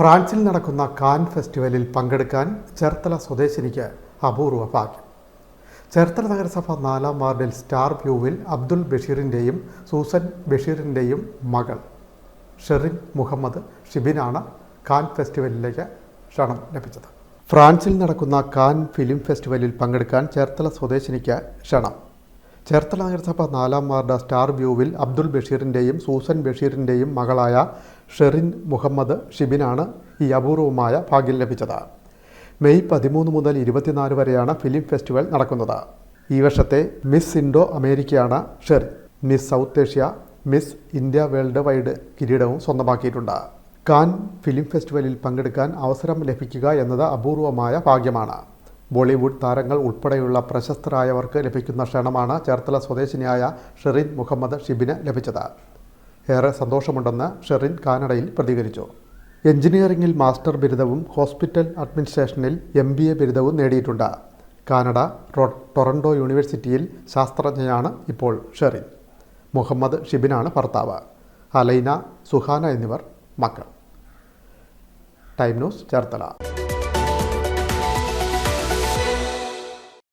ഫ്രാൻസിൽ നടക്കുന്ന കാൻ ഫെസ്റ്റിവലിൽ പങ്കെടുക്കാൻ ചേർത്തല സ്വദേശിനിക്ക് അപൂർവ ഭാഗ്യം. ചേർത്തല നഗരസഭ 4-ാം വാർഡിൽ സ്റ്റാർ വ്യൂവിൽ അബ്ദുൽ ബഷീറിൻ്റെയും സൂസൻ ബഷീറിൻ്റെയും മകൾ ഷെറിൻ മുഹമ്മദ് ഷിബിനാണ് കാൻ ഫെസ്റ്റിവലിലേക്ക് ക്ഷണം ലഭിച്ചത്. ഫ്രാൻസിൽ നടക്കുന്ന കാൻ ഫിലിം ഫെസ്റ്റിവലിൽ പങ്കെടുക്കാൻ ചേർത്തല സ്വദേശിനിക്ക് ക്ഷണം. ചേർത്തല നഗരസഭ 4-ാം വാർഡ് സ്റ്റാർ വ്യൂവിൽ അബ്ദുൽ ബഷീറിൻ്റെയും സൂസൻ ബഷീറിൻ്റെയും മകളായ ഷെറിൻ മുഹമ്മദ് ഷിബിനാണ് ഈ അപൂർവമായ ഭാഗ്യം ലഭിച്ചത്. മെയ് 13 മുതൽ 24 വരെയാണ് ഫിലിം ഫെസ്റ്റിവൽ നടക്കുന്നത്. ഈ വർഷത്തെ മിസ് ഇൻഡോ അമേരിക്കയാണ് Sherin. Miss South Asia, miss India worldwide കിരീടവും സ്വന്തമാക്കിയിട്ടുണ്ട്. കാൻ ഫിലിം ഫെസ്റ്റിവലിൽ പങ്കെടുക്കാൻ അവസരം ലഭിക്കുക എന്നത് അപൂർവമായ ഭാഗ്യമാണ്. ബോളിവുഡ് താരങ്ങൾ ഉൾപ്പെടെയുള്ള പ്രശസ്തരായവർക്ക് ലഭിക്കുന്ന ക്ഷണമാണ് ചേർത്തല സ്വദേശിനിയായ ഷെറിൻ മുഹമ്മദ് ഷിബിന് ലഭിച്ചത്. ഏറെ സന്തോഷമുണ്ടെന്ന് ഷെറിൻ കാനഡയിൽ പ്രതികരിച്ചു. എഞ്ചിനീയറിംഗിൽ മാസ്റ്റർ ബിരുദവും ഹോസ്പിറ്റൽ അഡ്മിനിസ്ട്രേഷനിൽ MBA ബിരുദവും നേടിയിട്ടുണ്ട്. കാനഡ ടൊറൻഡോ യൂണിവേഴ്സിറ്റിയിൽ ശാസ്ത്രജ്ഞയാണ് ഇപ്പോൾ ഷെറിൻ. മുഹമ്മദ് ഷിബിനാണ് ഭർത്താവ്. അലൈന, സുഹാന എന്നിവർ മക്കൾ. Time news Cherthala.